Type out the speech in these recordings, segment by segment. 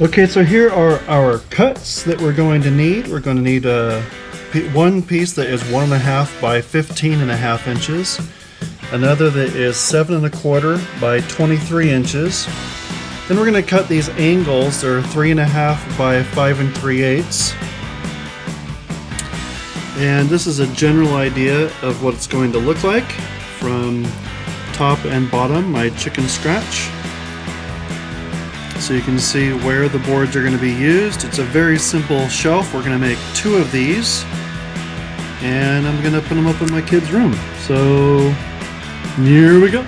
Okay, so here are our cuts that we're going to need. We're going to need one piece that is 1.5 by 15.5 inches, another that is 7.25 by 23 inches. Then we're going to cut these angles. They're 3.5 by 5 3/8. And this is a general idea of what it's going to look like from top and bottom, my chicken scratch. So you can see where the boards are going to be used. It's a very simple shelf. We're going to make 2 of these, and I'm going to put them up in my kid's room. So here we go.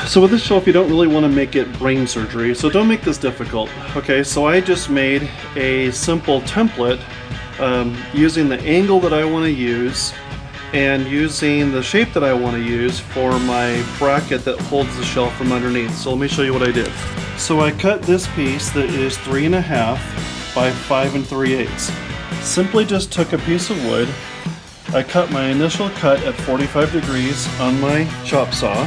So with this shelf, you don't really want to make it brain surgery, so don't make this difficult. Okay, so I just made a simple template using the angle that I want to use and using the shape that I want to use for my bracket that holds the shelf from underneath. So let me show you what I did. So I cut this piece that is 3.5 by 5 3/8. Simply just took a piece of wood. I cut my initial cut at 45 degrees on my chop saw.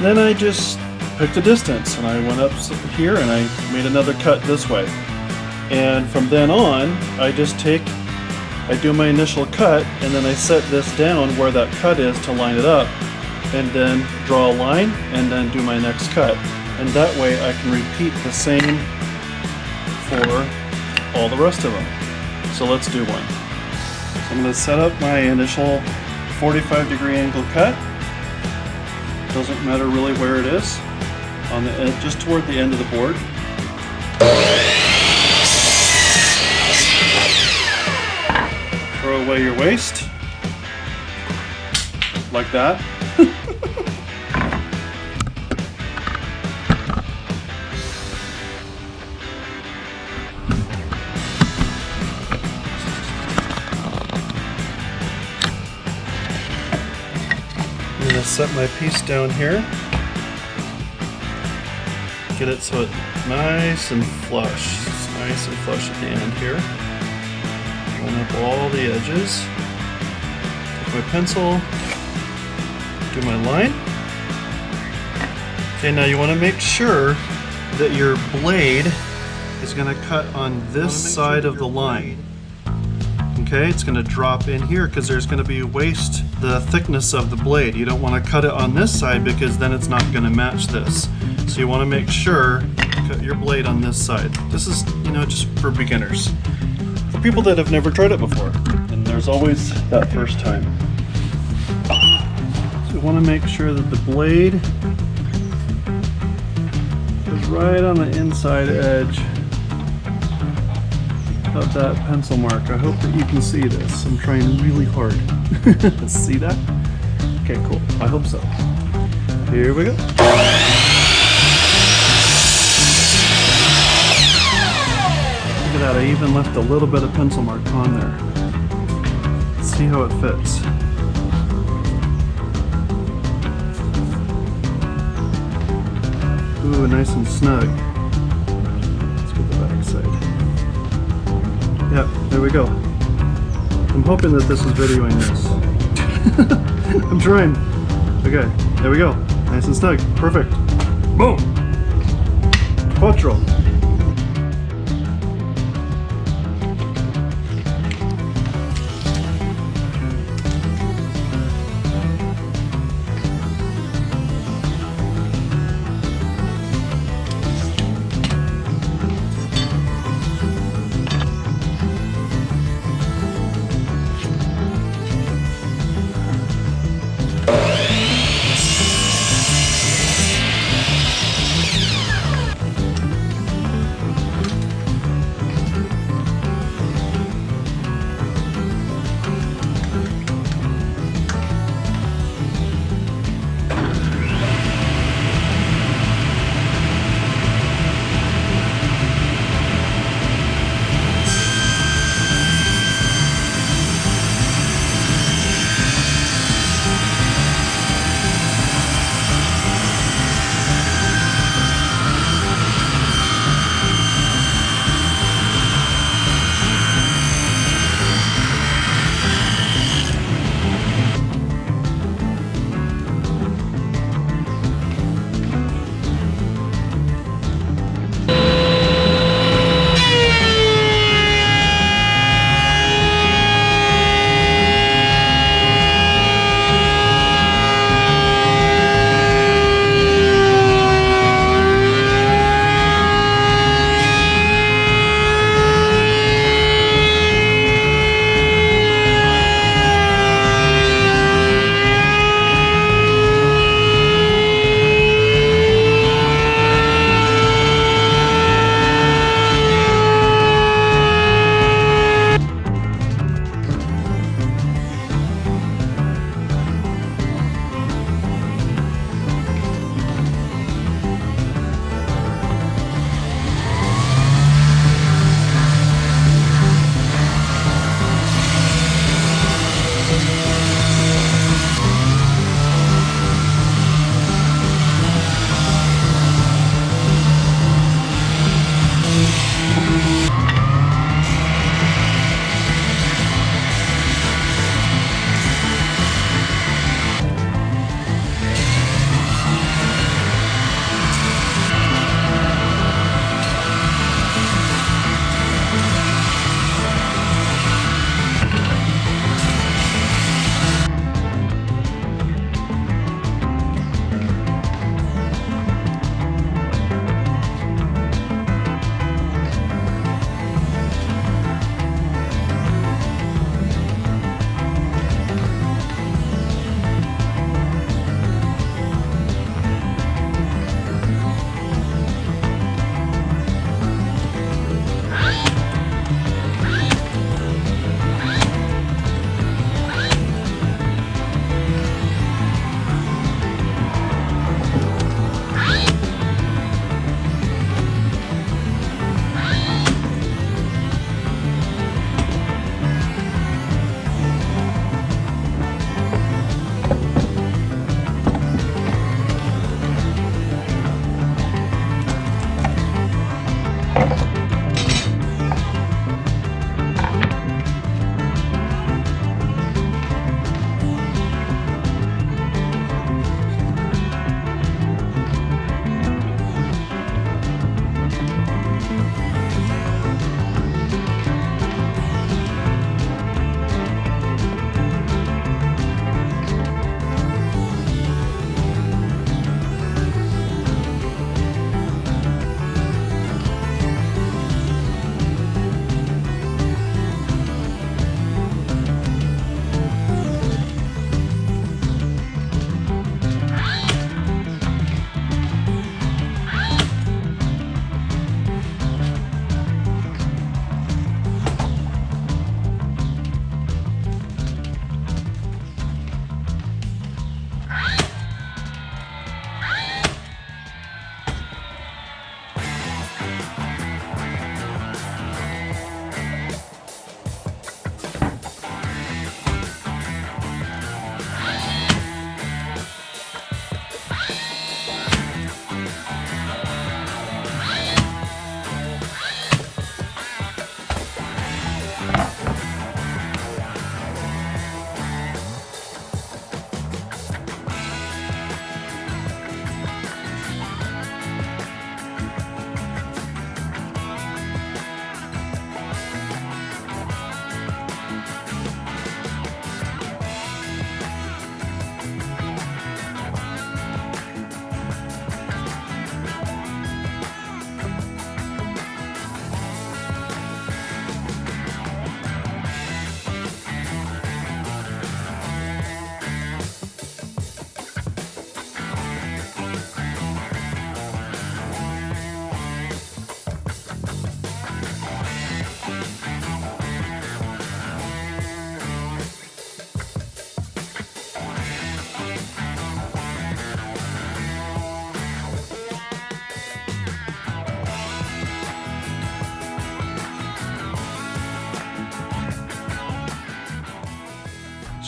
Then I just picked a distance and I went up here and I made another cut this way. And from then on, I do my initial cut and then I set this down where that cut is to line it up, and then draw a line and then do my next cut. And that way I can repeat the same for all the rest of them. So let's do one. So I'm going to set up my initial 45-degree angle cut. Doesn't matter really where it is, on the edge, just toward the end of the board. Throw away your waste, like that. I'm going to set my piece down here, get it so it's nice and flush. It's nice and flush at the end here. Line up all the edges. Take my pencil, do my line. Okay, now you want to make sure that your blade is going to cut on this side of the line. Okay, it's going to drop in here because there's going to be waste the thickness of the blade. You don't want to cut it on this side because then it's not going to match this. So you want to make sure you cut your blade on this side. This is, just for beginners. For people that have never tried it before. And there's always that first time. So you want to make sure that the blade is right on the inside edge of that pencil mark. I hope that you can see this. I'm trying really hard. See that? Okay, cool. I hope so. Here we go. Look at that, I even left a little bit of pencil mark on there. Let's see how it fits. Ooh, nice and snug. Let's get the back side. Yep, there we go. I'm hoping that this is videoing this. I'm trying. Okay, there we go. Nice and snug. Perfect. Boom! Quattro.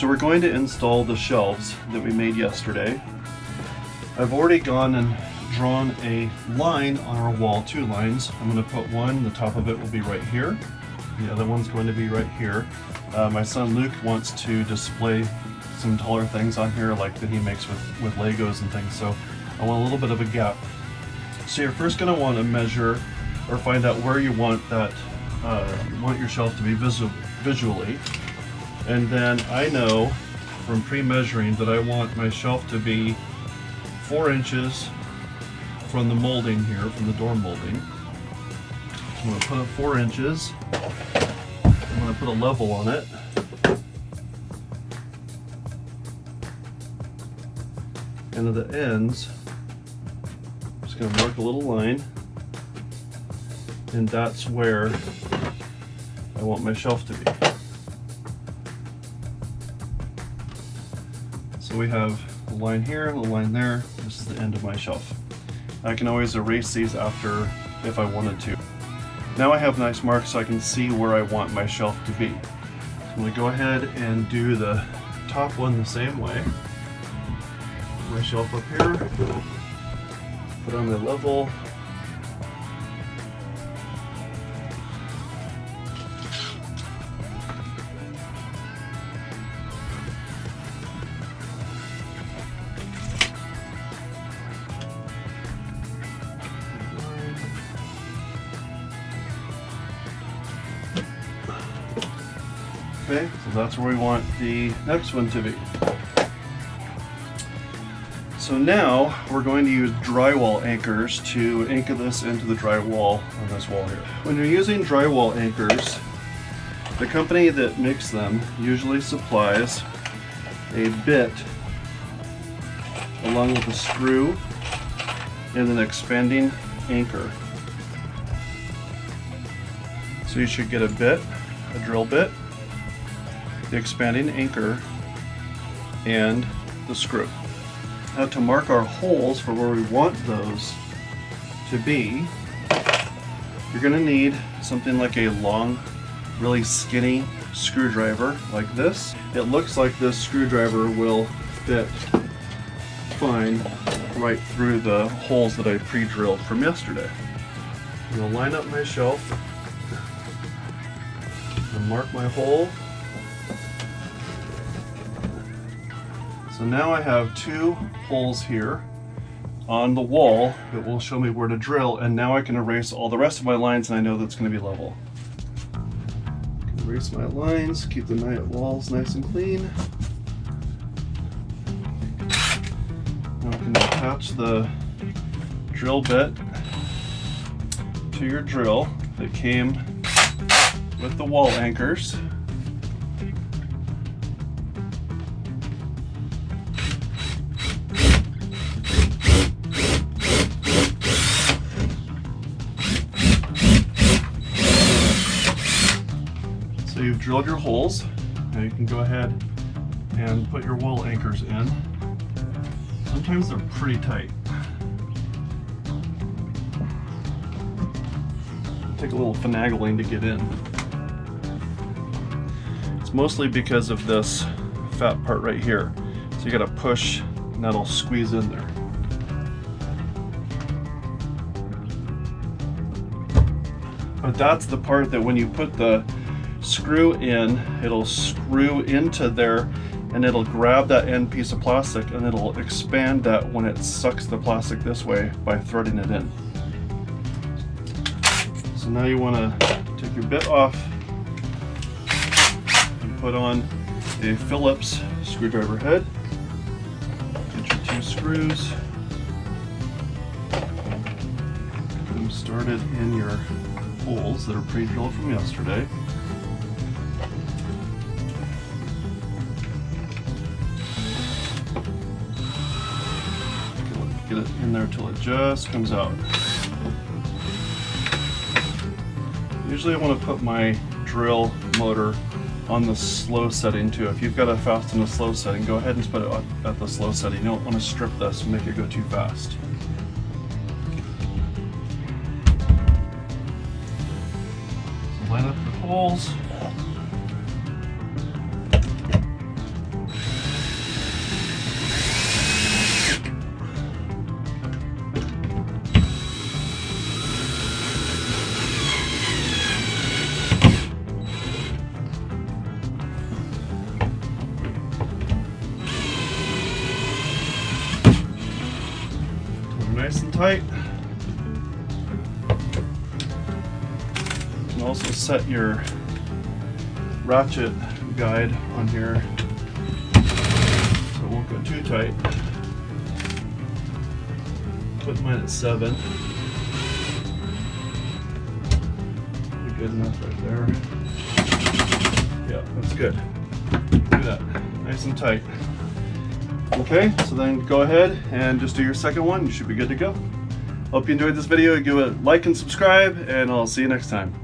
So we're going to install the shelves that we made yesterday. I've already gone and drawn a line on our wall, 2 lines. I'm going to put one, the top of it will be right here. The other one's going to be right here. My son Luke wants to display some taller things on here, like that he makes with Legos and things, so I want a little bit of a gap. So you're first going to want to measure or find out where you want that you want your shelf to be visually. And then I know from pre-measuring that I want my shelf to be 4 inches from the molding here, from the door molding. I'm going to put it 4 inches. I'm going to put a level on it. And at the ends, I'm just going to mark a little line. And that's where I want my shelf to be. So we have a line here, a line there. This is the end of my shelf. I can always erase these after if I wanted to. Now I have nice marks so I can see where I want my shelf to be. So I'm going to go ahead and do the top one the same way. Put my shelf up here, put on my level. Okay, so that's where we want the next one to be. So now we're going to use drywall anchors to anchor this into the drywall on this wall here. When you're using drywall anchors, the company that makes them usually supplies a bit along with a screw and an expanding anchor. So you should get a bit, a drill bit, the expanding anchor, and the screw. Now to mark our holes for where we want those to be, you're going to need something like a long, really skinny screwdriver like this. It looks like this screwdriver will fit fine right through the holes that I pre-drilled from yesterday. I'm going to line up my shelf and mark my hole. So now I have 2 holes here on the wall that will show me where to drill, and now I can erase all the rest of my lines and I know that's going to be level. Erase my lines, keep the walls nice and clean. Now I can attach the drill bit to your drill that came with the wall anchors. So you've drilled your holes. Now you can go ahead and put your wall anchors in. Sometimes they're pretty tight. Take a little finagling to get in. It's mostly because of this fat part right here. So you gotta push and that'll squeeze in there. But that's the part that when you put the screw in, it'll screw into there and it'll grab that end piece of plastic and it'll expand that when it sucks the plastic this way by threading it in. So now you want to take your bit off and put on a Phillips screwdriver head. Get your 2 screws. Get them started in your holes that are pre-drilled from yesterday. Get it in there till it just comes out. Usually I want to put my drill motor on the slow setting too. If you've got it fast and a slow setting, go ahead and put it at the slow setting. You don't want to strip this and make it go too fast. So line up your holes. nice and tight. You can also set your ratchet guide on here so it won't go too tight. Put mine at 7. Be good enough right there. Yeah, that's good. Do that. Nice and tight. Okay, so then go ahead and just do your second one. You should be good to go. Hope you enjoyed this video. Give it a like and subscribe, and I'll see you next time.